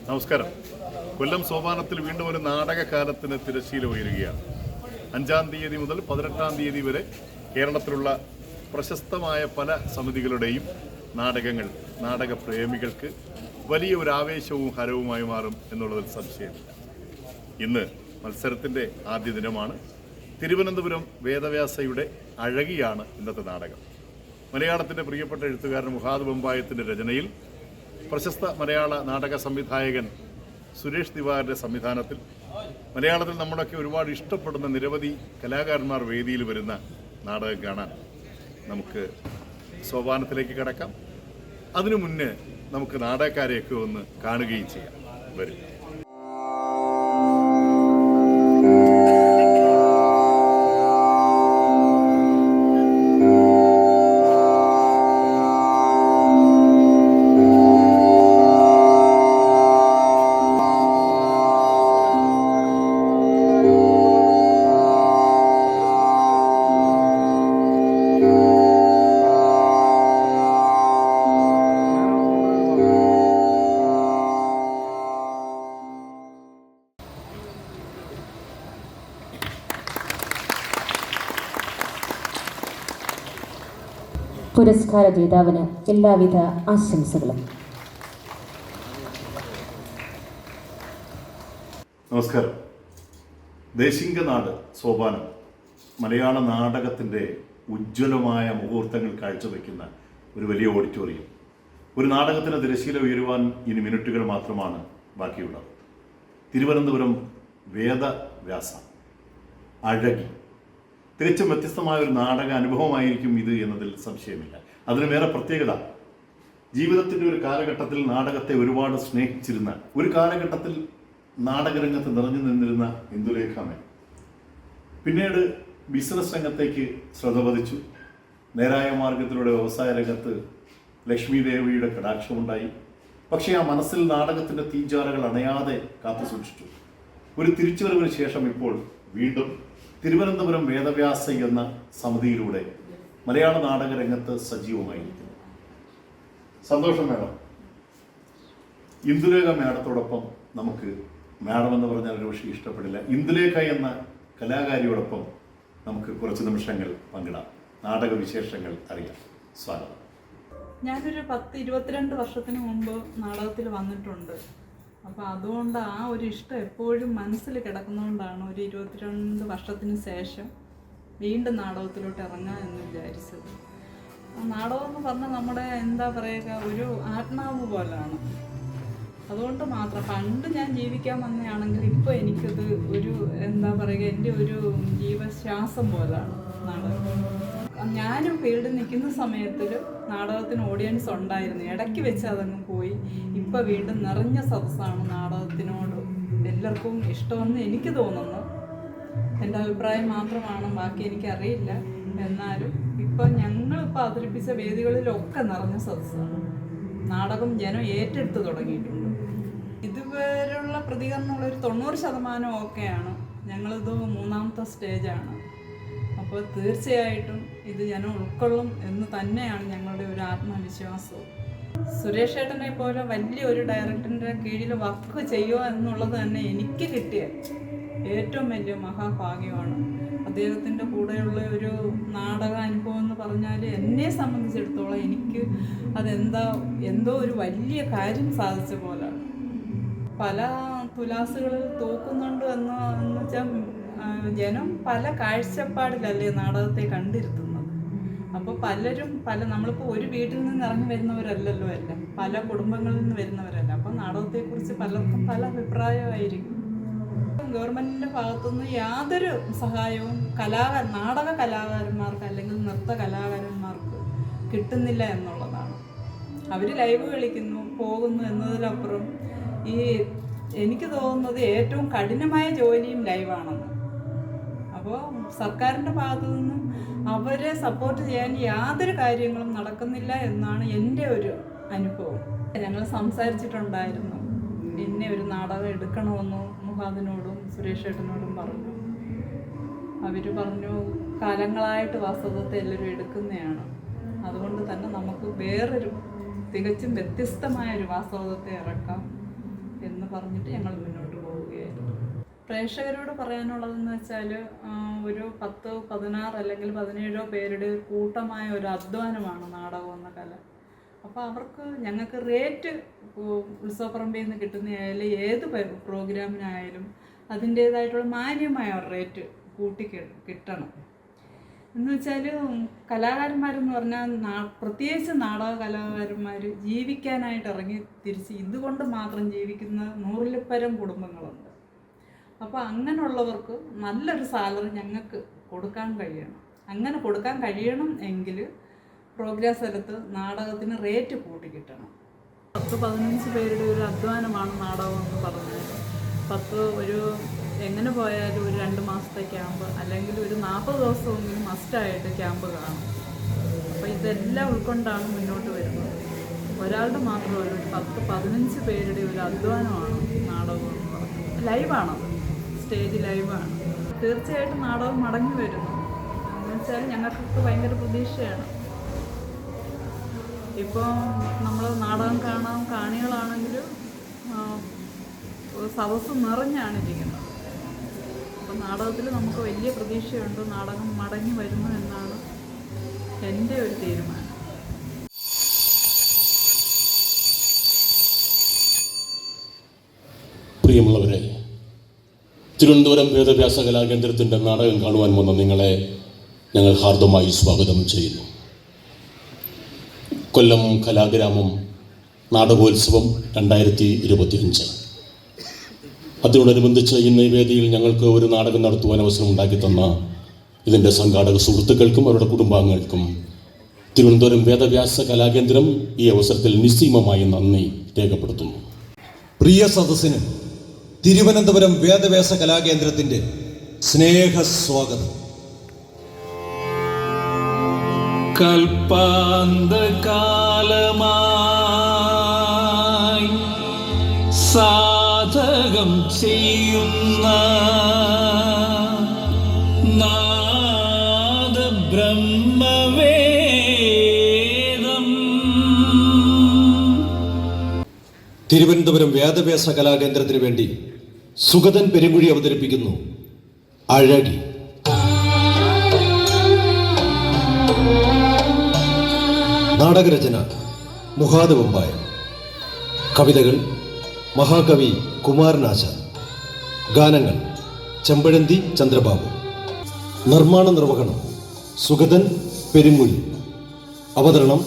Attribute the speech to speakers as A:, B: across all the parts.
A: നമസ്കാരം. കൊല്ലം സോപാനത്തിൽ വീണ്ടും ഒരു നാടകകാലത്തിന് തിരശ്ശീല ഉയരുകയാണ്. 5-ാം തീയതി മുതൽ 18-ാം തീയതി വരെ കേരളത്തിലുള്ള പ്രശസ്തമായ പല സമിതികളുടെയും നാടകങ്ങൾ നാടകപ്രേമികൾക്ക് വലിയ ഒരു ആവേശവും ഹരവുമായി മാറും എന്നുള്ളതിൽ സംശയമില്ല. ഇന്ന് മത്സരത്തിൻ്റെ ആദ്യ ദിനമാണ്. തിരുവനന്തപുരം വേദവ്യാസയുടെ അഴകിയാണ് ഇന്നത്തെ നാടകം. മലയാളത്തിൻ്റെ പ്രിയപ്പെട്ട എഴുത്തുകാരൻ മുഹാദ് ബൊമ്പായത്തിൻ്റെ രചനയിൽ പ്രശസ്ത മലയാള നാടക സംവിധായകൻ സുരേഷ് ദിവാകരൻ്റെ സംവിധാനത്തിൽ മലയാളത്തിൽ നമ്മളൊക്കെ ഒരുപാട് ഇഷ്ടപ്പെടുന്ന നിരവധി കലാകാരന്മാർ വേദിയിൽ വരുന്ന നാടകം കാണാൻ നമുക്ക് സോപാനത്തിലേക്ക് കടക്കാം. അതിനു മുന്നേ നമുക്ക് നാടകക്കാരെയൊക്കെ ഒന്ന് കാണുകയും ചെയ്യാം. വരും.
B: പുരസ്കാര ജേതാവിന് എല്ലാവിധ ആശംസകളും.
A: നമസ്കാരം. ദേശിംഗനാട് സോപാനം മലയാള നാടകത്തിൻ്റെ ഉജ്ജ്വലമായ മുഹൂർത്തങ്ങൾ കാഴ്ചവെക്കുന്ന ഒരു വലിയ ഓഡിറ്റോറിയം. ഒരു നാടകത്തിന് തിരശ്ശീല ഉയരുവാൻ ഇനി മിനിറ്റുകൾ മാത്രമാണ് ബാക്കിയുള്ളത്. തിരുവനന്തപുരം വേദവ്യാസ അഴകി തികച്ചും വ്യത്യസ്തമായ ഒരു നാടക അനുഭവമായിരിക്കും ഇത് എന്നതിൽ സംശയമില്ല. അതിന് വേറെ പ്രത്യേകത, ജീവിതത്തിൻ്റെ ഒരു കാലഘട്ടത്തിൽ നാടകത്തെ ഒരുപാട് സ്നേഹിച്ചിരുന്ന, ഒരു കാലഘട്ടത്തിൽ നാടകരംഗത്ത് നിറഞ്ഞു നിന്നിരുന്ന ഇന്ദുലേഖാമൻ പിന്നീട് ബിസിനസ് രംഗത്തേക്ക് ശ്രദ്ധ പതിച്ചു. നേരായ മാർഗത്തിലൂടെ വ്യവസായ രംഗത്ത് ലക്ഷ്മി ദേവിയുടെ കടാക്ഷമുണ്ടായി. പക്ഷേ ആ മനസ്സിൽ നാടകത്തിൻ്റെ തീജ്വാലകൾ അണയാതെ കാത്തു സൂക്ഷിച്ചു. ഒരു തിരിച്ചുവരവിന് ശേഷം ഇപ്പോൾ വീണ്ടും തിരുവനന്തപുരം വേദവ്യാസ എന്ന സമിതിയിലൂടെ മലയാള നാടക രംഗത്ത് സജീവമായിരിക്കുന്നു. സന്തോഷം മേഡം. ഇന്ദുലേഖ മേഡത്തോടൊപ്പം നമുക്ക്, മേഡം എന്ന് പറഞ്ഞാൽ ഒരുപക്ഷെ ഇഷ്ടപ്പെടില്ല, ഇന്ദുലേഖ എന്ന കലാകാരിയോടൊപ്പം നമുക്ക് കുറച്ച് നിമിഷങ്ങൾ പങ്കിടാം. നാടക വിശേഷങ്ങൾ അറിയാം. സ്വാഗതം.
C: ഞാനൊരു 10-22 വർഷത്തിന് മുമ്പ് നാടകത്തിൽ വന്നിട്ടുണ്ട്. അപ്പോൾ അതുകൊണ്ട് ആ ഒരു ഇഷ്ടം എപ്പോഴും മനസ്സിൽ കിടക്കുന്നതുകൊണ്ടാണ് ഒരു 22 വർഷത്തിന് ശേഷം വീണ്ടും നാടകത്തിലോട്ട് ഇറങ്ങാം എന്ന് വിചാരിച്ചത്. നാടകം എന്ന് പറഞ്ഞാൽ നമ്മുടെ എന്താ പറയുക, ഒരു ആത്മാവ് പോലാണ്. അതുകൊണ്ട് മാത്രം പണ്ട് ഞാൻ ജീവിക്കാൻ വന്നതാണെങ്കിൽ ഇപ്പോൾ എനിക്കത് ഒരു എന്താ പറയുക, എൻ്റെ ഒരു ജീവശ്വാസം പോലാണ് നാടകം. ഞാനും ഫീൽഡിൽ നിൽക്കുന്ന സമയത്തിൽ നാടകത്തിന് ഓഡിയൻസ് ഉണ്ടായിരുന്നു. ഇടയ്ക്ക് വെച്ച് അതങ്ങ് പോയി. ഇപ്പോൾ വീണ്ടും നിറഞ്ഞ സദസ്സാണ് നാടകത്തിനോട് എല്ലാവർക്കും ഇഷ്ടമെന്ന് എനിക്ക് തോന്നുന്നു. എൻ്റെ അഭിപ്രായം മാത്രമാണ്, ബാക്കി എനിക്കറിയില്ല. എന്നാലും ഇപ്പം ഞങ്ങളിപ്പോൾ അവതരിപ്പിച്ച വേദികളിലൊക്കെ നിറഞ്ഞ സദസ്സാണ്. നാടകം ജനം ഏറ്റെടുത്ത് തുടങ്ങിയിട്ടുണ്ട്. ഇതുവരെയുള്ള പ്രതികരണമുള്ളൊരു 90% ഒക്കെയാണ്. ഞങ്ങളിത് 3ാമത്തെ സ്റ്റേജാണ്. അപ്പോൾ തീർച്ചയായിട്ടും ഇത് ജനം ഉൾക്കൊള്ളും എന്ന് തന്നെയാണ് ഞങ്ങളുടെ ഒരു ആത്മവിശ്വാസവും. സുരേഷ് ഏട്ടനെ പോലെ വലിയൊരു ഡയറക്ടറിൻ്റെ കീഴിൽ വർക്ക് ചെയ്യുക എന്നുള്ളത് തന്നെ എനിക്ക് കിട്ടിയ ഏറ്റവും വലിയ മഹാഭാഗ്യമാണ്. അദ്ദേഹത്തിൻ്റെ കൂടെയുള്ള ഒരു നാടക അനുഭവം എന്ന് പറഞ്ഞാൽ എന്നെ സംബന്ധിച്ചിടത്തോളം എനിക്ക് എന്തോ ഒരു വലിയ കാര്യം സാധിച്ച പോലാണ്. പല തുലാസുകളിൽ തൂക്കുന്നുണ്ട് എന്ന് വെച്ചാൽ ജനം പല കാഴ്ചപ്പാടിലല്ലേ നാടകത്തെ കണ്ടിരുത്തുന്നത്. അപ്പോൾ പലരും നമ്മളിപ്പോൾ ഒരു വീട്ടിൽ നിന്ന് ഇറങ്ങി വരുന്നവരല്ലല്ലോ എല്ലാം, പല കുടുംബങ്ങളിൽ നിന്ന് വരുന്നവരല്ല. അപ്പോൾ നാടകത്തെക്കുറിച്ച് പലർക്കും പല അഭിപ്രായമായിരിക്കും. ഗവൺമെൻറ്റിൻ്റെ ഭാഗത്തുനിന്ന് യാതൊരു സഹായവും നാടക കലാകാരന്മാർക്ക് അല്ലെങ്കിൽ നൃത്ത കലാകാരന്മാർക്ക് കിട്ടുന്നില്ല എന്നുള്ളതാണ്. അവർ ലൈവ് കളിക്കുന്നു, പോകുന്നു എന്നതിലപ്പുറം എനിക്ക് തോന്നുന്നത് ഏറ്റവും കഠിനമായ ജോലിയും ലൈവാണെന്ന്. അപ്പോൾ സർക്കാരിൻ്റെ ഭാഗത്തു നിന്നും അവരെ സപ്പോർട്ട് ചെയ്യാൻ യാതൊരു കാര്യങ്ങളും നടക്കുന്നില്ല എന്നാണ് എൻ്റെ ഒരു അനുഭവം. ഞങ്ങൾ സംസാരിച്ചിട്ടുണ്ടായിരുന്നു, എന്നെ ഒരു നാടകം എടുക്കണമെന്ന് മുഹാദിനോടും സുരേഷ് ഏട്ടനോടും പറഞ്ഞു. അവർ പറഞ്ഞു കാലങ്ങളായിട്ട് വാസ്തവത്തെ എല്ലാവരും എടുക്കുന്നതാണ്. അതുകൊണ്ട് തന്നെ നമുക്ക് വേറൊരു തികച്ചും വ്യത്യസ്തമായൊരു വാസ്തവത്തെ ഇറക്കാം എന്ന് പറഞ്ഞിട്ട് ഞങ്ങൾ മുന്നോട്ട് പോവുകയായിരുന്നു. പ്രേക്ഷകരോട് പറയാനുള്ളതെന്ന് വെച്ചാൽ ഒരു 10, 16 അല്ലെങ്കിൽ 17 പേരുടെ കൂട്ടമായ ഒരു അധ്വാനമാണ് നാടകം എന്ന കല. അപ്പോൾ അവർക്ക് ഞങ്ങൾക്ക് റേറ്റ് ഉത്സവപ്പറമ്പിൽ നിന്ന് കിട്ടുന്നതായാലും ഏത് പ്രോഗ്രാമിനായാലും അതിൻ്റേതായിട്ടുള്ള മാന്യമായ റേറ്റ് കൂട്ടി കിട്ടണം. എന്ന് വെച്ചാൽ കലാകാരന്മാരെന്ന് പറഞ്ഞാൽ പ്രത്യേകിച്ച് നാടക കലാകാരന്മാർ ജീവിക്കാനായിട്ട് ഇറങ്ങി തിരിച്ച് ഇതുകൊണ്ട് മാത്രം ജീവിക്കുന്ന 100-ൽ പരം കുടുംബങ്ങളുണ്ട്. അപ്പോൾ അങ്ങനെയുള്ളവർക്ക് നല്ലൊരു സാലറി ഞങ്ങൾക്ക് കൊടുക്കാൻ കഴിയണം. അങ്ങനെ കൊടുക്കാൻ കഴിയണം എങ്കിൽ പ്രോഗ്രാം സ്ഥലത്ത് നാടകത്തിന് റേറ്റ് കൂട്ടി കിട്ടണം. 10-15 പേരുടെ ഒരു അധ്വാനമാണ് നാടകം എന്ന് പറഞ്ഞാൽ എങ്ങനെ പോയാലും ഒരു 2 മാസത്തെ ക്യാമ്പ് അല്ലെങ്കിൽ ഒരു 40 ദിവസമെങ്കിലും മസ്റ്റായിട്ട് ക്യാമ്പ് കാണും. അപ്പോൾ ഇതെല്ലാം ഉൾക്കൊണ്ടാണ് മുന്നോട്ട് വരുന്നത്. ഒരാളുടെ മാത്രമല്ല, ഒരു 10-15 പേരുടെ ഒരു അധ്വാനമാണ് നാടകം എന്ന് പറയുന്നത്. ലൈവാണത്, സ്റ്റേജ് ലൈവാണ്. തീർച്ചയായിട്ടും നാടകം മടങ്ങി വരുന്നു എന്ന് വെച്ചാൽ ഞങ്ങൾക്ക് ഭയങ്കര പ്രതീക്ഷയാണ്. ഇപ്പോൾ നമ്മൾ നാടകം കാണാൻ കാണികളാണെങ്കിലും സദസ്സ് നിറഞ്ഞാണ് ഇരിക്കുന്നത്. അപ്പം നാടകത്തിൽ നമുക്ക് വലിയ പ്രതീക്ഷയുണ്ട്. നാടകം മടങ്ങി വരുന്നു എന്നാണ് എൻ്റെ ഒരു തീരുമാനം.
D: പ്രിയമുള്ളവരെ, തിരുവനന്തപുരം വേദവ്യാസ കലാകേന്ദ്രത്തിൻ്റെ നാടകം കാണുവാൻ വന്ന നിങ്ങളെ ഞങ്ങൾ ഹാർദമായി സ്വാഗതം ചെയ്യുന്നു. കൊല്ലം കലാഗ്രാമം നാടകോത്സവം 2025. അതിനോടനുബന്ധിച്ച് ഇന്ന് ഈ വേദിയിൽ ഞങ്ങൾക്ക് ഒരു നാടകം നടത്തുവാൻ അവസരം ഉണ്ടാക്കി തന്ന ഇതിൻ്റെ സംഘാടക സുഹൃത്തുക്കൾക്കും അവരുടെ കുടുംബാംഗങ്ങൾക്കും തിരുവനന്തപുരം വേദവ്യാസ കലാകേന്ദ്രം ഈ അവസരത്തിൽ നിസ്സീമമായി നന്ദി രേഖപ്പെടുത്തുന്നു.
E: പ്രിയ സദസ്സിന് തിരുവനന്തപുരം വേദവ്യാസ കലാകേന്ദ്രത്തിൻ്റെ സ്നേഹസ്വാഗതം.
F: കൽപ്പാന്തകാലമായി സാധകം ചെയ്യുന്ന നാദബ്രഹ്മവേദം.
E: തിരുവനന്തപുരം വേദവ്യാസ കലാകേന്ദ്രത്തിന് വേണ്ടി സുഗതൻ പെരുങ്കുഴി അവതരിപ്പിക്കുന്നു അഴകി. നാടകരചന മുഹാദ് വെമ്പായ. കവിതകൾ മഹാകവി കുമാരനാശാൻ. ഗാനങ്ങൾ ചെമ്പഴന്തി ചന്ദ്രബാബു. നിർമ്മാണ നിർവഹണം സുഗതൻ പെരുങ്കുഴി. അവതരണം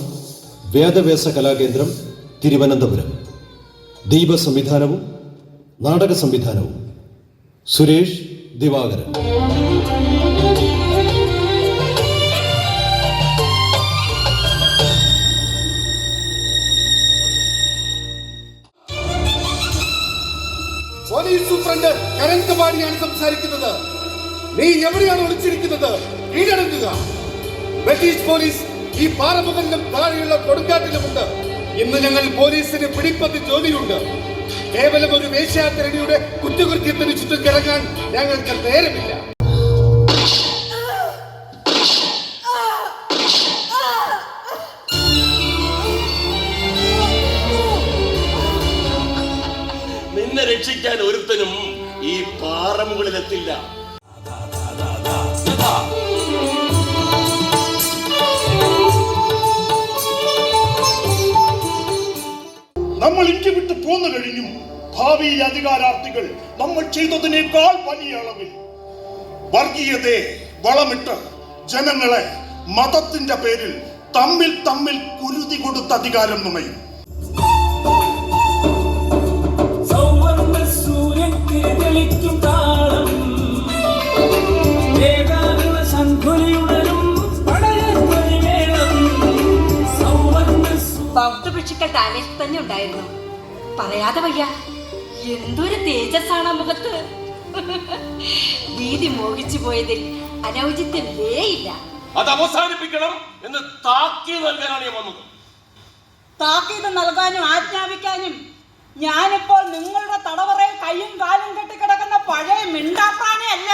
E: വേദവ്യാസ കലാകേന്ദ്രം തിരുവനന്തപുരം. ദീപ സംവിധാനവും നാടക സംവിധാനവും സുരേഷ് ദിവാകരൻ.
G: പോലീസ് സൂപ്രണ്ട് കരന്തപാടിയാണ് സംസാരിക്കുന്നത്. നീ എവിടെയാണ് ഒളിച്ചിരിക്കുന്നത്? കീഴടങ്ങുക. ബ്രിട്ടീഷ് പോലീസ് ഈ പാറമുകളിലും താഴെയുള്ള കൊടുങ്കാട്ടിലുമുണ്ട്. ഇന്ന് ഞങ്ങൾ പോലീസിന് പിടിപ്പത്തി ജോലിയുണ്ട്. കേവലം ഒരു വേശ്യാത്തരണിയുടെ കുറ്റകൃത്യത്തിന് ചുറ്റും കിടങ്ങാൻ ഞങ്ങൾക്ക് നേരമില്ല.
D: നിന്നെ രക്ഷിക്കാൻ ഒരുത്തനും ഈ പാറമുകളിലെത്തില്ല.
H: നമ്മൾ ഇന്ത്യ വിട്ട് പോന്നു കഴിഞ്ഞു. ഭാവിയിലെ അധികാരാർത്ഥികൾ നമ്മൾ ചെയ്തതിനേക്കാൾ വലിയ അളവിൽ വർഗീയതയെ വളമിട്ട് ജനങ്ങളെ മതത്തിന്റെ പേരിൽ തമ്മിൽ തമ്മിൽ കുരുതി കൊടുത്ത അധികാരം നുണയും.
I: ബൗദ്ധഭിക്ഷുക്കൾ താമസിച്ച് തന്നെ ഉണ്ടായിരുന്നു. പറയാതെ വയ്യ, എന്തൊരു തേജസ്സാണ് മുഖത്ത്. ഭീതി മോഹിച്ചു പോയതിൽ അനൗചിത്യമേയില്ല.
D: അത് അവസാനിപ്പിക്കണം എന്ന് താക്കീത് നൽകാനാണ് ഞാൻ വന്നത്.
I: താക്കീത് നൽകാനും ആജ്ഞാപിക്കാനും ഞാനിപ്പോൾ നിങ്ങളുടെ തടവറയിൽ കയ്യും കാലും കെട്ടിക്കിടക്കുന്ന പഴയ മിണ്ടാപ്രാണിയല്ല.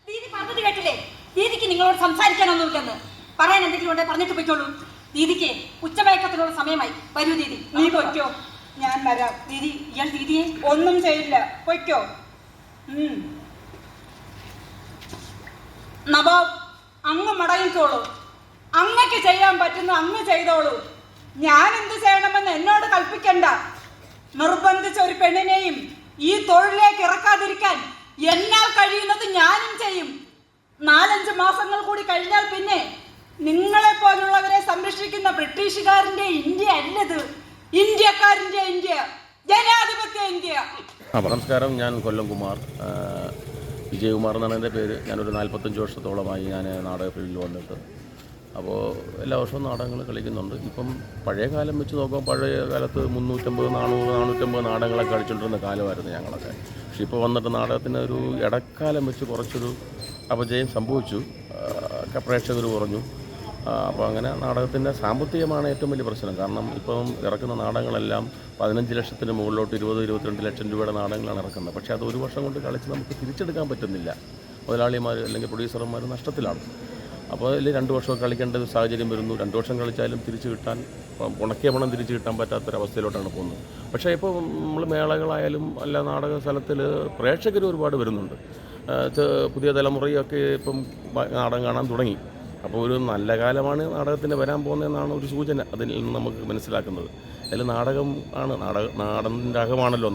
I: ദീദി പറഞ്ഞത് കേട്ടില്ലേ? ദീദിക്ക് നിങ്ങളോട് സംസാരിക്കാനൊന്നുമില്ലെന്ന്. പറയാൻ എന്തെങ്കിലും ഉണ്ടെ പറഞ്ഞിട്ട് പൊയ്ക്കോളൂ. ദീദിക്ക് ഉച്ചമയക്കത്തിനുള്ള സമയമായി. വരൂ ദീദി. നീ പൊയ്ക്കോ. ഞാൻ വരാം. ദീദി, ഇയാൾ ദീദിയെ ഒന്നും ചെയ്യില്ല. പൊയ്ക്കോ. നവാബ്, അങ്ങ് മടങ്ങിക്കോളൂ. അങ്ങക്ക് ചെയ്യാൻ പറ്റുന്ന അങ്ങ് ചെയ്തോളൂ. ഞാൻ എന്ത് ചെയ്യണമെന്ന് എന്നോട് കൽപ്പിക്കണ്ട. നിർബന്ധിച്ച ഒരു പെണ്ണിനെയും ഈ തൊഴിലേക്ക് ഇറക്കാതിരിക്കാൻ എന്നാൽ കഴിയുന്നത് ഞാനും ചെയ്യും. 4-5 മാസങ്ങൾ കൂടി കഴിഞ്ഞാൽ പിന്നെ നിങ്ങളെ പോലുള്ളവരെ സംരക്ഷിക്കുന്ന ബ്രിട്ടീഷുകാരന്റെ ഇന്ത്യ അല്ലത്, ഇന്ത്യക്കാരന്റെ ഇന്ത്യ, ജനാധിപത്യ ഇന്ത്യ.
D: നമസ്കാരം, ഞാൻ കൊല്ലം കുമാർ, വിജയകുമാർ എന്നാണ് എൻ്റെ പേര്. ഞാനൊരു 45 വർഷത്തോളമായി ഞാൻ നാടക ഫീൽഡിൽ വന്നിട്ട്. അപ്പോൾ എല്ലാ വർഷവും നാടകങ്ങൾ കളിക്കുന്നുണ്ട്. ഇപ്പം പഴയ കാലം വെച്ച് നോക്കുമ്പോൾ പഴയ കാലത്ത് 350, 400, 450 നാടകങ്ങളൊക്കെ കളിച്ചുകൊണ്ടിരുന്ന കാലമായിരുന്നു ഞങ്ങളൊക്കെ. പക്ഷേ ഇപ്പോൾ വന്നിട്ട് നാടകത്തിന് ഒരു ഇടക്കാലം വെച്ച് കുറച്ചൊരു അപജയം സംഭവിച്ചു. പ്രേക്ഷകർ കുറഞ്ഞു. അപ്പോൾ അങ്ങനെ നാടകത്തിൻ്റെ സാമ്പത്തികമാണ് ഏറ്റവും വലിയ പ്രശ്നം. കാരണം ഇപ്പം ഇറക്കുന്ന നാടകങ്ങളെല്ലാം 15 ലക്ഷത്തിന് മുകളിലോട്ട് 20-22 ലക്ഷം രൂപയുടെ നാടകങ്ങളാണ് ഇറക്കുന്നത്. പക്ഷേ അത് ഒരു വർഷം കൊണ്ട് കളിച്ച് നമുക്ക് തിരിച്ചെടുക്കാൻ പറ്റുന്നില്ല. മുതലാളിമാർ അല്ലെങ്കിൽ പ്രൊഡ്യൂസർമാർ നഷ്ടത്തിലാണ്. അപ്പോൾ അതിൽ 2 വർഷം കളിക്കേണ്ട ഒരു സാഹചര്യം വരുന്നു. 2 വർഷം കളിച്ചാലും തിരിച്ച് കിട്ടാൻ, ഉണക്കിയ പണം തിരിച്ച് കിട്ടാൻ പറ്റാത്തൊരവസ്ഥയിലോട്ടാണ് പോകുന്നത്. പക്ഷേ ഇപ്പോൾ നമ്മൾ മേളകളായാലും അല്ല നാടക സ്ഥലത്തിൽ പ്രേക്ഷകർ ഒരുപാട് വരുന്നുണ്ട്. പുതിയ തലമുറയൊക്കെ ഇപ്പം നാടകം കാണാൻ തുടങ്ങി. അപ്പോൾ ഒരു നല്ല കാലമാണ് നാടകത്തിന് വരാൻ പോകുന്നതെന്നാണ് ഒരു സൂചന അതിൽ നിന്ന് നമുക്ക് മനസ്സിലാക്കുന്നത്. അതിൽ നാടകം ആണ്, നാടൻ്റെ അകമാണല്ലോ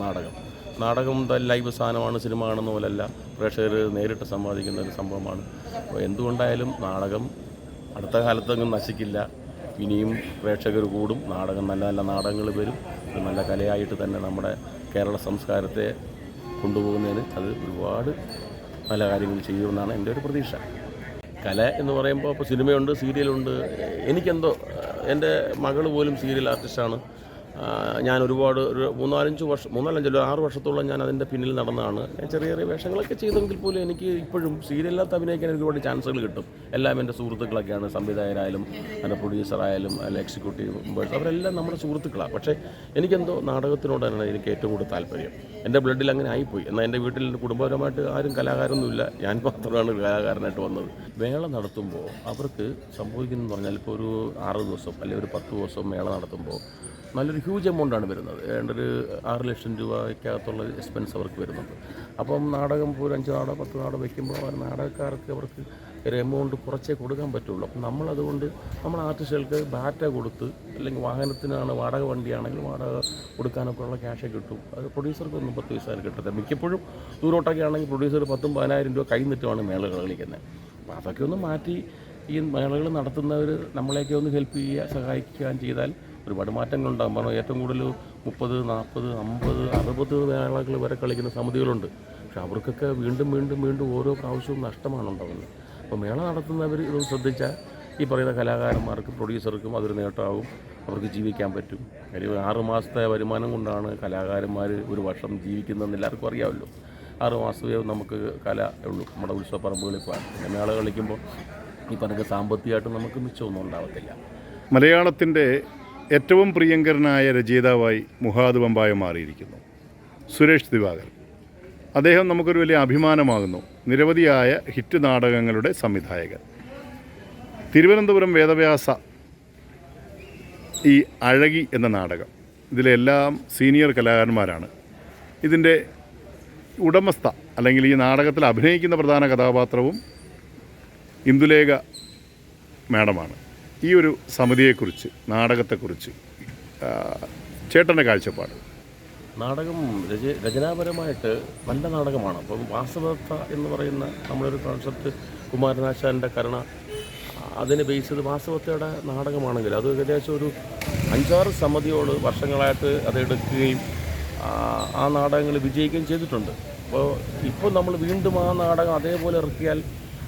D: നാടകം ലൈവ് സാധനമാണ്. സിനിമ കാണുന്ന പോലല്ല, പ്രേക്ഷകർ നേരിട്ട് സമ്പാദിക്കുന്ന ഒരു സംഭവമാണ്. അപ്പോൾ എന്തുകൊണ്ടായാലും നാടകം അടുത്ത കാലത്തൊന്നും നശിക്കില്ല. ഇനിയും പ്രേക്ഷകർ കൂടും. നാടകം നല്ല നല്ല നാടകങ്ങൾ വരും. നല്ല കലയായിട്ട് തന്നെ നമ്മുടെ കേരള സംസ്കാരത്തെ കൊണ്ടുപോകുന്നതിന് അത് ഒരുപാട് നല്ല കാര്യങ്ങൾ ചെയ്യുമെന്നാണ് എൻ്റെ ഒരു പ്രതീക്ഷ. കല എന്ന് പറയുമ്പോൾ ഇപ്പോൾ സിനിമയുണ്ട്, സീരിയലുണ്ട്. എനിക്കെന്തോ എൻ്റെ മകൾ പോലും സീരിയൽ ആർട്ടിസ്റ്റാണ്. ഞാൻ ഒരുപാട് ഒരു 6 വർഷത്തോളം ഞാൻ അതിൻ്റെ പിന്നിൽ നടന്നതാണ്. ഞാൻ ചെറിയ ചെറിയ വേഷങ്ങളൊക്കെ ചെയ്തെങ്കിൽ പോലും എനിക്ക് ഇപ്പോഴും സീരിയലിനകത്ത് അഭിനയിക്കാൻ ഒരുപാട് ചാൻസുകൾ കിട്ടും. എല്ലാം എൻ്റെ സുഹൃത്തുക്കളൊക്കെയാണ്. സംവിധായകരായാലും എൻ്റെ പ്രൊഡ്യൂസറായാലും അല്ലെങ്കിൽ എക്സിക്യൂട്ടീവ് മെമ്പേഴ്സ്, അവരെല്ലാം നമ്മുടെ സുഹൃത്തുക്കളാണ്. പക്ഷേ എനിക്കെന്തോ നാടകത്തിനോടാണ് എനിക്ക് ഏറ്റവും കൂടുതൽ താല്പര്യം. എൻ്റെ ബ്ലഡിൽ അങ്ങനെ ആയിപ്പോയി. എന്നാൽ എൻ്റെ വീട്ടിൽ കുടുംബപരമായിട്ട് ആരും കലാകാരൊന്നുമില്ല. ഞാൻ മാത്രമാണ് കലാകാരനായിട്ട് വന്നത്. വേള നടത്തുമ്പോൾ അവർക്ക് സംഭവിക്കുന്നതെന്ന് പറഞ്ഞാൽ ഇപ്പോൾ ഒരു 6 ദിവസം അല്ലെങ്കിൽ ഒരു 10 ദിവസം മേള നടത്തുമ്പോൾ നല്ലൊരു ഹ്യൂജ് എമൗണ്ടാണ് വരുന്നത്. ഏണ്ടൊരു 6 ലക്ഷം രൂപയ്ക്കകത്തുള്ള എക്സ്പെൻസ് അവർക്ക് വരുന്നുണ്ട്. അപ്പം നാടകം ഇപ്പോൾ ഒരു 5 നാടകം 10 നാടകം വയ്ക്കുമ്പോൾ അവർ നാടകക്കാർക്ക് അവർക്ക് ഒരു എമൗണ്ട് കുറച്ചേ കൊടുക്കാൻ പറ്റുള്ളൂ. അപ്പം നമ്മളതുകൊണ്ട് നമ്മൾ ആർട്ടിസ്റ്റുകൾക്ക് ബാറ്റ കൊടുത്ത്, അല്ലെങ്കിൽ വാഹനത്തിനാണ് വാടക വണ്ടിയാണെങ്കിൽ വാടക കൊടുക്കാനൊക്കെ ഉള്ള ക്യാഷേ കിട്ടും. അത് പ്രൊഡ്യൂസർക്കൊന്നും 10 പൈസ കിട്ടത്തില്ല. മിക്കപ്പോഴും ദൂരോട്ടൊക്കെ ആണെങ്കിൽ പ്രൊഡ്യൂസർ 10,000-10,000 രൂപ കൈ നിട്ടുമാണ് മേളകൾ കളിക്കുന്നത്. അപ്പോൾ അതൊക്കെ ഒന്ന് മാറ്റി ഈ മേളകൾ നടത്തുന്നവർ നമ്മളെയൊക്കെ ഒന്ന് ഹെൽപ്പ് ചെയ്യുക, സഹായിക്കാൻ ചെയ്താൽ ഒരുപാട് മാറ്റങ്ങളുണ്ടാകും. കാരണം ഏറ്റവും കൂടുതൽ 30, 40, 50, 60 മേളകൾ വരെ കളിക്കുന്ന സമിതികളുണ്ട്. പക്ഷെ അവർക്കൊക്കെ വീണ്ടും ഓരോ പ്രാവശ്യവും നഷ്ടമാണ് ഉണ്ടാകുന്നത്. അപ്പോൾ മേള നടത്തുന്നവർ ഇത് ശ്രദ്ധിച്ചാൽ ഈ പറയുന്ന കലാകാരന്മാർക്കും പ്രൊഡ്യൂസർക്കും അതൊരു നേട്ടമാകും. അവർക്ക് ജീവിക്കാൻ പറ്റും. ഒരു 6 മാസത്തെ വരുമാനം കൊണ്ടാണ് കലാകാരന്മാർ ഒരു വർഷം ജീവിക്കുന്നതെന്ന് എല്ലാവർക്കും അറിയാമല്ലോ. 6 മാസമേ നമുക്ക് കല ഉള്ളൂ നമ്മുടെ ഉത്സവപ്പറമ്പുകളിൽ പോകാൻ. പിന്നെ മേള കളിക്കുമ്പോൾ ഈ പറഞ്ഞ സാമ്പത്തികമായിട്ട് നമുക്ക് മിച്ചമൊന്നും ഉണ്ടാകത്തില്ല.
A: മലയാളത്തിൻ്റെ ഏറ്റവും പ്രിയങ്കരനായ രചയിതാവായി മുഹാദ് വമ്പായ മാറിയിരിക്കുന്നു സുരേഷ് ദിവാകർ. അദ്ദേഹം നമുക്കൊരു വലിയ അഭിമാനമാകുന്നു. നിരവധിയായ ഹിറ്റ് നാടകങ്ങളുടെ സംവിധായകൻ. തിരുവനന്തപുരം വേദവ്യാസ ഈ അഴകി എന്ന നാടകം, ഇതിലെല്ലാം സീനിയർ കലാകാരന്മാരാണ്. ഇതിൻ്റെ ഉടമസ്ഥ അല്ലെങ്കിൽ ഈ നാടകത്തിൽ അഭിനയിക്കുന്ന പ്രധാന കഥാപാത്രവും ഇന്ദുലേഖ മാഡമാണ്. ഈ ഒരു സമിതിയെക്കുറിച്ച്, നാടകത്തെക്കുറിച്ച് ചേട്ടൻ്റെ കാഴ്ചപ്പാട്.
D: നാടകം രചനാപരമായിട്ട് നല്ല നാടകമാണ്. അപ്പം വാസവദത്ത എന്ന് പറയുന്ന നമ്മളൊരു കോൺസെപ്റ്റ്, കുമാരനാശാൻ്റെ കരുണ, അതിനെ ബേസ് ചെയ്ത് വാസവദത്തയുടെ നാടകമാണെങ്കിൽ അത് ഏകദേശം ഒരു 5-6 സമിതിയോട് വർഷങ്ങളായിട്ട് അതെടുക്കുകയും ആ നാടകങ്ങൾ വിജയിക്കുകയും ചെയ്തിട്ടുണ്ട്. ഇപ്പോൾ നമ്മൾ വീണ്ടും ആ നാടകം അതേപോലെ ഇറക്കിയാൽ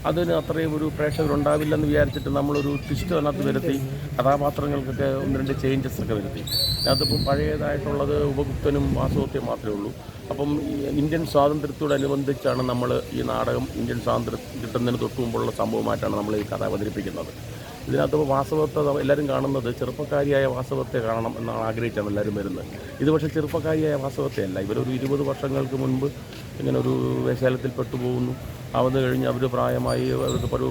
D: അതിന് അത്രയും ഒരു പ്രേക്ഷകരുണ്ടാവില്ലെന്ന് വിചാരിച്ചിട്ട് നമ്മളൊരു ട്വിസ്റ്റ് അതിനകത്ത് വരുത്തി, കഥാപാത്രങ്ങൾക്കൊക്കെ 1-2 ചേഞ്ചസ് ഒക്കെ വരുത്തി. അതിനകത്തിപ്പം പഴയതായിട്ടുള്ളത് ഉപഗുപ്തനും വാസവദത്തയും മാത്രമേ ഉള്ളൂ. അപ്പം ഇന്ത്യൻ സ്വാതന്ത്ര്യത്തോടനുബന്ധിച്ചാണ് നമ്മൾ ഈ നാടകം ഇന്ത്യൻ സ്വാതന്ത്ര്യം കിട്ടുന്നതിന് തൊട്ട് മുമ്പുള്ള സംഭവമായിട്ടാണ് നമ്മൾ ഈ കഥ അവതരിപ്പിക്കുന്നത്. ഇതിനകത്ത് വാസവദത്ത എല്ലാവരും കാണുന്നത് ചെറുപ്പക്കാരിയായ വാസവദത്തയെ കാണണം എന്നാണ് ആഗ്രഹിച്ചാണ് എല്ലാവരും വരുന്നത്. ഇത് പക്ഷേ ചെറുപ്പക്കാരിയായ വാസവദത്തയല്ല. ഇവരൊരു 20 വർഷങ്ങൾക്ക് മുൻപ് ഇങ്ങനെ ഒരു വേശ്യാലയത്തിൽ പെട്ടുപോകുന്നു. അത് കഴിഞ്ഞ് അവർ പ്രായമായി അവർക്ക് ഒരു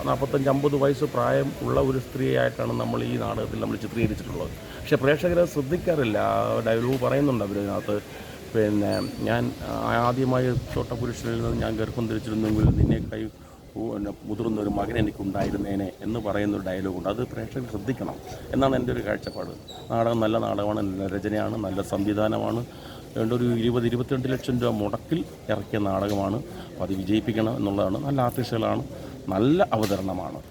D: 45-50 വയസ്സ് പ്രായം ഉള്ള ഒരു സ്ത്രീയായിട്ടാണ് നമ്മൾ ഈ നാടകത്തിൽ നമ്മൾ ചിത്രീകരിച്ചിട്ടുള്ളത്. പക്ഷേ പ്രേക്ഷകരത് ശ്രദ്ധിക്കാറില്ല. ഡയലോഗ് പറയുന്നുണ്ട് അവരതിനകത്ത്. പിന്നെ ഞാൻ ആദ്യമായി ചോട്ടപുരുഷനിൽ നിന്ന് ഞാൻ ഗർഭം ധരിച്ചിരുന്നെങ്കിൽ നിന്നെ പിന്നെ മുതിർന്ന ഒരു മകൻ എനിക്കുണ്ടായിരുന്നേനെ എന്ന് പറയുന്നൊരു ഡയലോഗുണ്ട്. അത് പ്രേക്ഷകർ ശ്രദ്ധിക്കണം എന്നാണ് എൻ്റെ ഒരു കാഴ്ചപ്പാട്. നാടകം നല്ല നാടകമാണ്, നല്ല രചനയാണ്, നല്ല സംവിധാനമാണ്. ഏതാണ്ട് ഒരു 20-22 ലക്ഷം രൂപ മുടക്കിൽ ഇറക്കിയ നാടകമാണ്. അപ്പോൾ അത് വിജയിപ്പിക്കണം എന്നുള്ളതാണ്. നല്ല ആർട്ടിസ്റ്റുകളാണ്, നല്ല അവതരണമാണ്.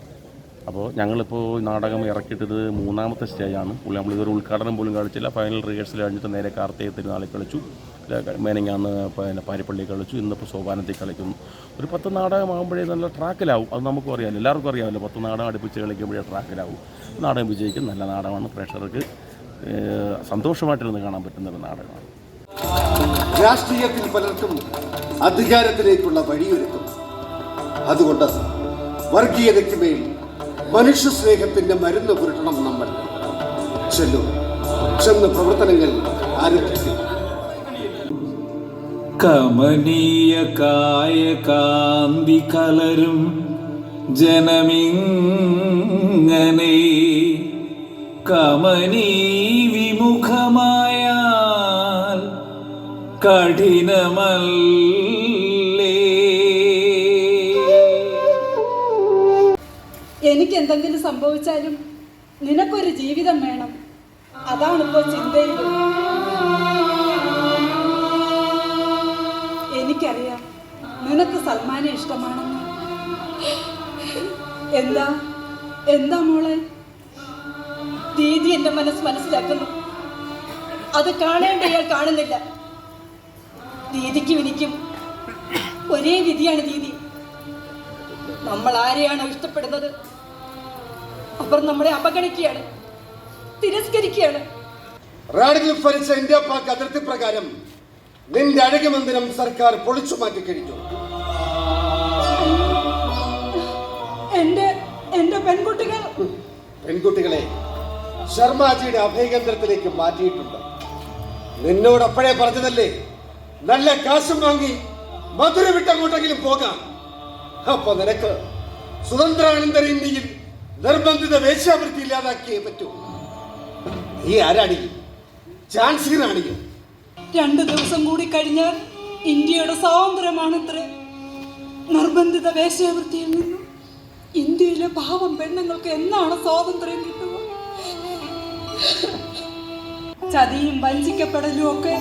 D: അപ്പോൾ ഞങ്ങളിപ്പോൾ നാടകം ഇറക്കിയിട്ടത് 3ാമത്തെ സ്റ്റേജാണ്. നമ്മളിതൊരു ഉദ്ഘാടനം പോലും കളിച്ചില്ല. ഫൈനൽ റിഹേഴ്സൽ കഴിഞ്ഞിട്ട് നേരെ കാർത്തിക തിരുനാളിൽ കളിച്ചു. മേനങ്ങാന്ന് പിന്നെ പാരിപ്പള്ളി കളിച്ചു. ഇന്നിപ്പോൾ സോപാനത്തിൽ കളിക്കുന്നു. ഒരു 10 നാടകമാകുമ്പോഴേ നല്ല ട്രാക്കിലാവും. അത് നമുക്കും അറിയാമല്ലോ, എല്ലാവർക്കും അറിയാമല്ലോ. 10 നാടകം അടുപ്പിച്ച് കളിക്കുമ്പോഴേ ട്രാക്കിലാവും. നാടകം വിജയിക്കും. നല്ല നാടകമാണ്. പ്രേക്ഷകർക്ക് സന്തോഷമായിട്ടിരുന്ന് കാണാൻ പറ്റുന്നൊരു നാടകമാണ്.
G: രാഷ്ട്രീയത്തിൽ പലർക്കും അധികാരത്തിലേക്കുള്ള വഴിയൊരുക്കും. അതുകൊണ്ട് വർഗീയതയ്ക്ക് മേൽ മനുഷ്യ സ്നേഹത്തിന്റെ മരുന്ന് പുരട്ടണം നമ്മൾ. ചെന്ന് പ്രവർത്തനങ്ങൾ ആരംഭിക്കും.
F: കമനീയ കായകാന്തി കലരും ജനമിങ്ങനെ കമനീ വിമുഖമായാൽ കഠിനമല്ലേ.
I: എനിക്ക് എന്തെങ്കിലും സംഭവിച്ചാലും നിനക്കൊരു ജീവിതം വേണം. അതാണിപ്പോൾ ചിന്തയിൽ. എനിക്കറിയാം നിനക്ക് സൽമാനെ ഇഷ്ടമാണെന്ന്. എന്താ മോളെ? ദീദി എൻ്റെ മനസ്സിലാക്കുന്നു. അത് കാണേണ്ട ഇയാൾ കാണുന്നില്ല. ദീദിക്കും എനിക്കും ഒരേ വിധിയാണ് ദീദി. നമ്മൾ ആരെയാണോ ഇഷ്ടപ്പെടുന്നത് അവർ നമ്മളെ അവഗണിക്കുകയാണ്, തിരസ്കരിക്കുകയാണ്.
G: റാഡിൽ ഭരിച്ച ഇന്ത്യ പാക് അതിർത്തി പ്രകാരം നിന്റെ അഴകി മന്ദിരം സർക്കാർ പൊളിച്ചു മാറ്റി കഴിഞ്ഞു.
I: എന്റെ പെൺകുട്ടികളെ
G: ശർമാജിയുടെ അഭയകേന്ദ്രത്തിലേക്ക് മാറ്റിയിട്ടുണ്ട്. നിന്നോട് അപ്പോഴേ പറഞ്ഞതല്ലേ, നല്ല കാശും വാങ്ങി മധുര വിട്ടങ്ങോട്ടെങ്കിലും പോകാം. അപ്പൊ നിനക്ക് സ്വതന്ത്രാനന്തര ഇന്ത്യയിൽ നിർബന്ധിത വേശ്യാവൃത്തി ഇല്ലാതാക്കിയേ പറ്റൂ. നീ ആരാണിയും ചാൻസലറാണിയും.
I: 2 ദിവസം കൂടി കഴിഞ്ഞാൽ ഇന്ത്യയുടെ സ്വാതന്ത്ര്യമാണത്രേ. നിർബന്ധിത വേശ്യാവൃത്തിയിൽ നിന്നും ഇന്ത്യയിലെ പാവം പെണ്ണുങ്ങൾക്ക് എന്നാണ് സ്വാതന്ത്ര്യം കിട്ടുക? ചതിയും വഞ്ചിക്കപ്പെടലും ഒക്കെ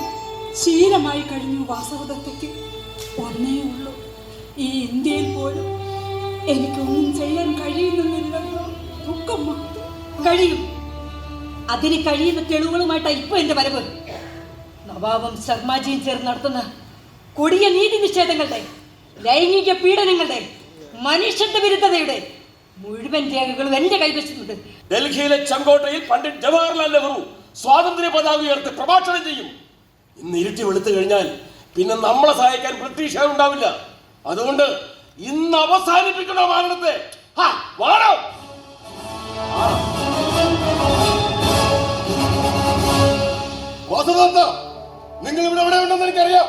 I: ശീലമായി കഴിഞ്ഞു വാസവദത്തയ്ക്ക്. ഒന്നേ ഉള്ളൂ, ഈ ഇന്ത്യയിൽ പോലും എനിക്കൊന്നും ചെയ്യാൻ കഴിയുന്നില്ലെന്നോ ദുഃഖം മാത്രം.
J: കഴിയും. അതിന് കഴിയുന്ന തെളിവുകളുമായിട്ടാണ് ഇപ്പൊ എന്റെ വരവ്. നവാബും ശർമാജിയും ചേർന്ന് നടത്തുന്ന കൊടിയ നീതി നിഷേധങ്ങളുടെ, ലൈംഗിക പീഡനങ്ങളുടെ, മനുഷ്യത്വ വിരുദ്ധതയുടെ മുഴുവൻ രേഖകളും എന്റെ കൈവശമുണ്ട്.
D: ഡൽഹിയിലെ ചെങ്കോട്ടയിൽ പണ്ഡിറ്റ് ജവഹർലാൽ നെഹ്റു സ്വാതന്ത്ര്യ പതാക ഉയർത്തി പ്രഭാഷണം ചെയ്യും. ഇന്ന് ഇരുട്ടി വെളുത്തു കഴിഞ്ഞാൽ പിന്നെ നമ്മളെ സഹായിക്കാൻ ബ്രിട്ടീഷുകാർ ഉണ്ടാവില്ല. അതുകൊണ്ട് ഇന്ന് അവസാനിപ്പിക്കണോ മാരണത്തെ? വാസുദത്ത, നിങ്ങൾ ഇവിടെ എവിടെ ഉണ്ടെന്ന് എനിക്കറിയാം.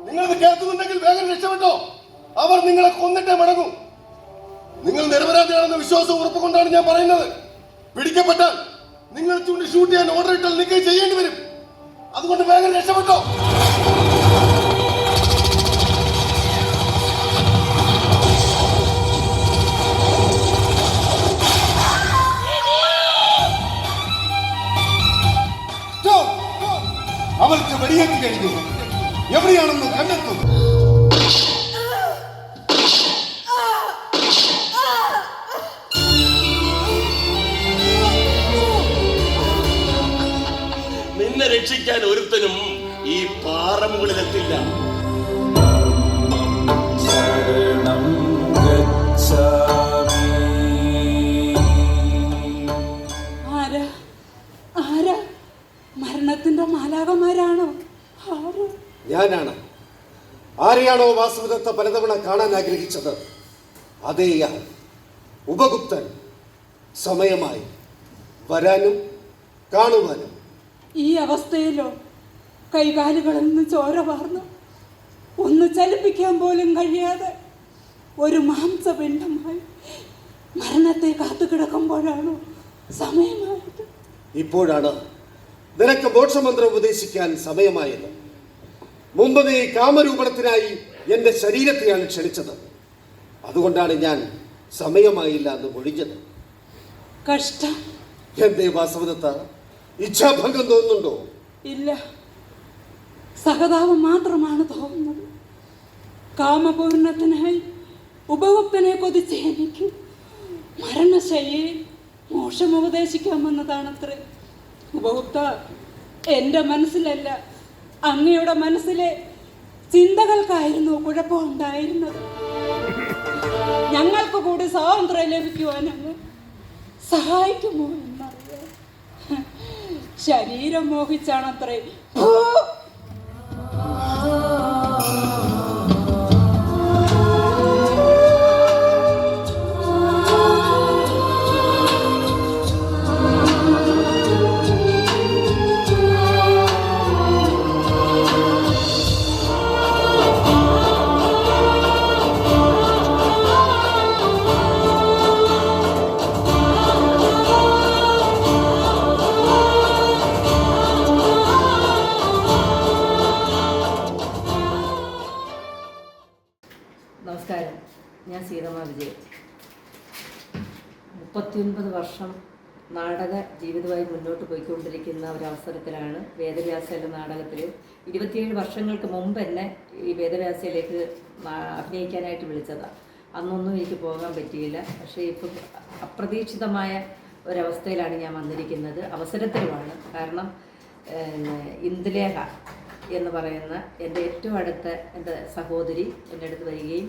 D: നിങ്ങളിത് കേൾക്കുന്നുണ്ടെങ്കിൽ വേഗം രക്ഷപ്പെട്ടോ. അവർ നിങ്ങളെ കൊന്നിട്ടേ മടങ്ങൂ. നിങ്ങൾ നിരപരാധിയാണെന്ന വിശ്വാസം ഉറപ്പുകൊണ്ടാണ് ഞാൻ പറയുന്നത്. പിടിക്കപ്പെട്ടാൽ നിങ്ങൾ ചൂണ്ടി ഷൂട്ട് ചെയ്യാൻ ഓർഡർ ഇട്ടാൽ നിങ്ങൾ ചെയ്യേണ്ടി വരും. അതുകൊണ്ട് വേഗം രക്ഷപ്പെട്ടോ.
G: അവർക്ക് വെടിയേറ്റ് കഴിഞ്ഞു. എവിടെയാണെന്ന് കണ്ടെത്തും.
D: നിന്നെ രക്ഷിക്കാൻ ഒരുത്തനും ഈ പാറമുകളിലെത്തില്ല.
F: ശരണം ഗച്ഛാമി.
I: ആരാ? മരണത്തിന്റെ മാലാകമാരാണോ?
G: ഞാനാണ്. ആരെയാണോ വാസുദത്ത പലതവണ കാണാൻ ആഗ്രഹിച്ചത് അതേയാൾ ഉപഗുപ്തൻ. സമയമായി വരാനും കാണുവാനും.
I: ഈ അവസ്ഥയിലോ? കൈകാലുകളിൽ നിന്ന് ചോര വാർന്നു ഒന്ന് ചലിപ്പിക്കാൻ പോലും കഴിയാതെ ഒരു മാംസപിണ്ഡമായി മരണത്തെ കാത്തു കിടക്കുമ്പോഴാണോ സമയമായിട്ട്?
G: ഇപ്പോഴാണ് നിനക്ക് മോക്ഷമന്ത്രം ഉപദേശിക്കാൻ സമയമായത്. മുമ്പ് നീ കാമരൂപണത്തിനായി എൻ്റെ ശരീരത്തെയാണ് ക്ഷണിച്ചത്. അതുകൊണ്ടാണ് ഞാൻ സമയമായില്ല എന്ന് ഒഴിഞ്ഞത്.
J: കഷ്ടം.
G: എന്തേ വാസവദത്ത, ഇച്ഛാഭംഗം തോന്നുന്നുണ്ടോ?
J: ഇല്ല, സഹതാപം മാത്രമാണ് തോന്നുന്നത്. കാമപൂർണത്തിനായി ഉപഭോക്തനെ കൊതിച്ച് എനിക്ക് മരണശയ്യയിൽ മോക്ഷം ഉപദേശിക്കാമെന്നതാണത്രേ. ഉപഭോക്ത, എൻ്റെ മനസ്സിലല്ല, അങ്ങയുടെ മനസ്സിലെ ചിന്തകൾക്കായിരുന്നു കുഴപ്പമുണ്ടായിരുന്നത്. ഞങ്ങൾക്ക് കൂടി സ്വാതന്ത്ര്യം ലഭിക്കുവാൻ അങ്ങ് സഹായിക്കുമോ എന്നറിയാം. ശരീരം മോഹിച്ചാണത്രേ.
K: നമസ്കാരം, ഞാൻ സീതമ്മ വിജയൻ. 39 വർഷം നാടക ജീവിതമായി മുന്നോട്ട് പോയിക്കൊണ്ടിരിക്കുന്ന ഒരവസരത്തിലാണ് വേദവ്യാസയുടെ നാടകത്തിൽ 27 വർഷങ്ങൾക്ക് മുമ്പ് എന്നെ ഈ വേദവ്യാസയിലേക്ക് അഭിനയിക്കാനായിട്ട് വിളിച്ചതാണ്. അന്നൊന്നും എനിക്ക് പോകാൻ പറ്റിയില്ല. പക്ഷേ ഇപ്പം അപ്രതീക്ഷിതമായ ഒരവസ്ഥയിലാണ് ഞാൻ വന്നിരിക്കുന്നത്. അവസരത്തിലുമാണ്. കാരണം ഇന്ദുലേഖ എന്ന് പറയുന്ന എൻ്റെ ഏറ്റവും അടുത്ത എൻ്റെ സഹോദരി എൻ്റെ അടുത്ത് വരികയും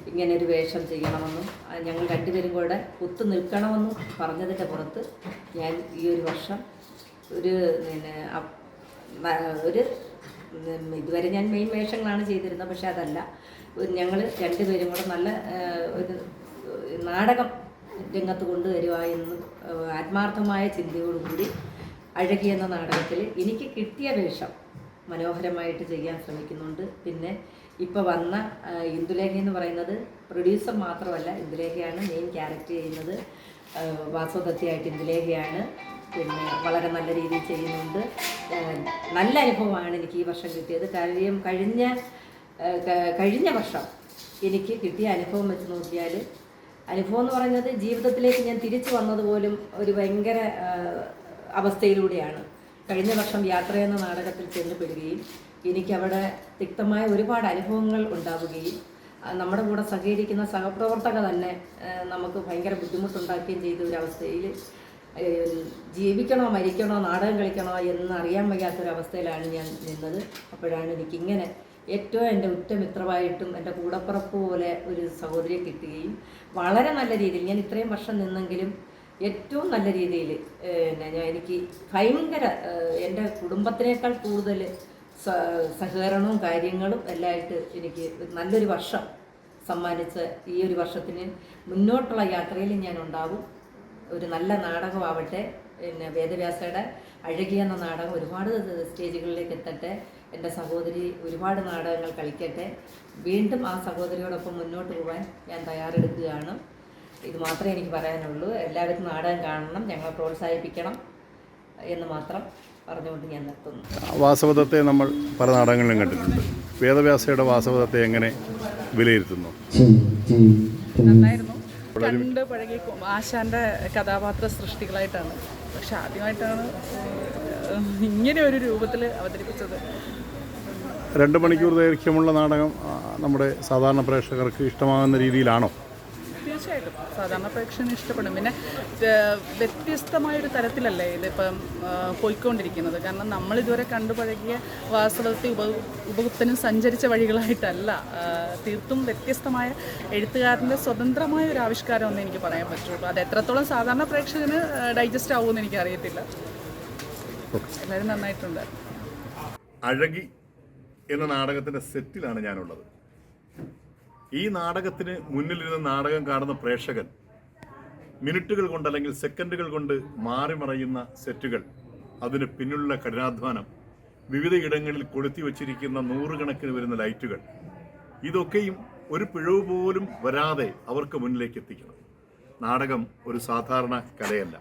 K: ഇങ്ങനെ ഒരു വേഷം ചെയ്യണമെന്നും ഞങ്ങൾ രണ്ടുപേരും കൂടെ ഒത്തു നിൽക്കണമെന്നും പറഞ്ഞതിൻ്റെ പുറത്ത് ഞാൻ ഈ ഒരു വർഷം ഒരു ഇതുവരെ ഞാൻ മെയിൻ വേഷങ്ങളാണ് ചെയ്തിരുന്നത്. പക്ഷേ അതല്ല, ഞങ്ങൾ രണ്ടുപേരും കൂടെ നല്ല ഒരു നാടകം രംഗത്ത് കൊണ്ടുവരുക എന്ന് ആത്മാർത്ഥമായ ചിന്തയോടുകൂടി അഴകി എന്ന നാടകത്തിൽ എനിക്ക് കിട്ടിയ വേഷം മനോഹരമായിട്ട് ചെയ്യാൻ ശ്രമിക്കുന്നുണ്ട്. പിന്നെ ഇപ്പോൾ വന്ന ഇന്ദുലേഖ എന്ന് പറയുന്നത് പ്രൊഡ്യൂസർ മാത്രമല്ല, ഇന്ദുലേഖയാണ് മെയിൻ ക്യാരക്ടർ ചെയ്യുന്നത്. വാസവദത്തയായിട്ട് ഇന്ദുലേഖയാണ്. പിന്നെ വളരെ നല്ല രീതിയിൽ ചെയ്യുന്നുണ്ട്. നല്ല അനുഭവമാണ് എനിക്ക് ഈ വർഷം കിട്ടിയത്. കാര്യം കഴിഞ്ഞ വർഷം എനിക്ക് കിട്ടിയ അനുഭവം വെച്ച് നോക്കിയാൽ, അനുഭവം എന്ന് പറയുന്നത് ജീവിതത്തിലേക്ക് ഞാൻ തിരിച്ചു വന്നതുപോലും ഒരു ഭയങ്കര അവസ്ഥയിലൂടെയാണ്. കഴിഞ്ഞ വർഷം യാത്ര എന്ന നാടകത്തിൽ ചെന്നുപെടുകയും എനിക്കവിടെ തിക്തമായ ഒരുപാട് അനുഭവങ്ങൾ ഉണ്ടാവുകയും നമ്മുടെ കൂടെ സഹകരിക്കുന്ന സഹപ്രവർത്തക തന്നെ നമുക്ക് ഭയങ്കര ബുദ്ധിമുട്ടുണ്ടാക്കുകയും ചെയ്ത ഒരവസ്ഥയിൽ ജീവിക്കണോ മരിക്കണോ നാടകം കളിക്കണോ എന്നറിയാൻ വയ്യാത്തൊരവസ്ഥയിലാണ് ഞാൻ നിന്നത്. അപ്പോഴാണ് എനിക്കിങ്ങനെ ഏറ്റവും എൻ്റെ ഉറ്റമിത്രമായിട്ടും എൻ്റെ കൂടപ്പിറപ്പ് പോലെ ഒരു സഹോദരിയെ കിട്ടുകയും വളരെ നല്ല രീതിയിൽ, ഞാൻ ഇത്രയും വർഷം നിന്നെങ്കിലും ഏറ്റവും നല്ല രീതിയിൽ എനിക്ക് ഭയങ്കര എൻ്റെ കുടുംബത്തിനേക്കാൾ കൂടുതൽ സഹകരണവും കാര്യങ്ങളും എല്ലാമായിട്ട് എനിക്ക് നല്ലൊരു വർഷം സമ്മാനിച്ച ഈ ഒരു വർഷത്തിന് മുന്നോട്ടുള്ള യാത്രയിൽ ഞാൻ ഉണ്ടാവും. ഒരു നല്ല നാടകമാവട്ടെ. പിന്നെ വേദവ്യാസയുടെ അഴകി എന്ന നാടകം ഒരുപാട് സ്റ്റേജുകളിലേക്ക് എത്തട്ടെ. എൻ്റെ സഹോദരി ഒരുപാട് നാടകങ്ങൾ കളിക്കട്ടെ. വീണ്ടും ആ സഹോദരിയോടൊപ്പം മുന്നോട്ട് പോകാൻ ഞാൻ തയ്യാറെടുക്കുകയാണ്. ഇത് മാത്രമേ എനിക്ക് പറയാനുള്ളൂ. എല്ലാവരും നാടകം കാണണം, ഞങ്ങളെ പ്രോത്സാഹിപ്പിക്കണം എന്ന് മാത്രം പറഞ്ഞുകൊണ്ട് ഞാൻ നിർത്തുന്നു.
A: വാസവദത്തെ നമ്മൾ പല നാടകങ്ങളിലും കണ്ടിട്ടുണ്ട്. വേദവ്യാസയുടെ വാസവദത്തെ എങ്ങനെ വിലയിരുത്തുന്നു?
C: നന്നായിരുന്നു. കണ്ട് പഴകി ആശാൻ്റെ കഥാപാത്ര സൃഷ്ടികളായിട്ടാണ്. പക്ഷെ ആദ്യമായിട്ടാണ് ഇങ്ങനെ ഒരു രൂപത്തിൽ അവതരിപ്പിച്ചത്.
A: 2 മണിക്കൂർ ദൈർഘ്യമുള്ള നാടകം നമ്മുടെ സാധാരണ പ്രേക്ഷകർക്ക് ഇഷ്ടമാകുന്ന രീതിയിലാണോ?
C: തീർച്ചയായിട്ടും സാധാരണ പ്രേക്ഷകന് ഇഷ്ടപ്പെടും. പിന്നെ വ്യത്യസ്തമായൊരു തരത്തിലല്ലേ ഇതിപ്പം പോയിക്കൊണ്ടിരിക്കുന്നത്. കാരണം നമ്മളിതുവരെ കണ്ടുപഴകിയ വാസ്തവത്തിൽ ഉപഭോക്തനും സഞ്ചരിച്ച വഴികളായിട്ടല്ല. തീർത്തും വ്യത്യസ്തമായ എഴുത്തുകാരൻ്റെ സ്വതന്ത്രമായ ഒരു ആവിഷ്കാരം എന്ന് എനിക്ക് പറയാൻ പറ്റുള്ളൂ. അത് എത്രത്തോളം സാധാരണ പ്രേക്ഷകന് ഡൈജസ്റ്റ് ആവുമെന്ന് എനിക്കറിയത്തില്ല. എല്ലാവരും നന്നായിട്ടുണ്ട്.
A: അഴകി എന്ന നാടകത്തിൻ്റെ സെറ്റിലാണ് ഞാനുള്ളത്. ഈ നാടകത്തിന് മുന്നിലിരുന്ന് നാടകം കാണുന്ന പ്രേക്ഷകൻ മിനിറ്റുകൾ കൊണ്ട് അല്ലെങ്കിൽ സെക്കൻഡുകൾ കൊണ്ട് മാറി മറയുന്ന സെറ്റുകൾ, അതിന് പിന്നിലുള്ള കഠിനാധ്വാനം, വിവിധ ഇടങ്ങളിൽ കൊളുത്തി വച്ചിരിക്കുന്ന 100 കണക്കിന് വരുന്ന ലൈറ്റുകൾ, ഇതൊക്കെയും ഒരു പിഴവ് പോലും വരാതെ അവർക്ക് മുന്നിലേക്ക് എത്തിക്കണം. നാടകം ഒരു സാധാരണ കലയല്ല.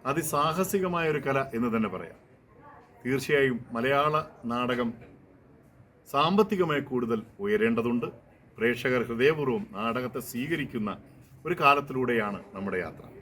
A: അതിസാഹസികമായ ഒരു കല എന്ന് തന്നെ പറയാം. തീർച്ചയായും മലയാള നാടകം സാമ്പത്തികമായി കൂടുതൽ ഉയരേണ്ടതുണ്ട്. പ്രേക്ഷകർ ഹൃദയപൂർവ്വം നാടകത്തെ സ്വീകരിക്കുന്ന ഒരു കാലത്തിലൂടെയാണ് നമ്മുടെ യാത്ര.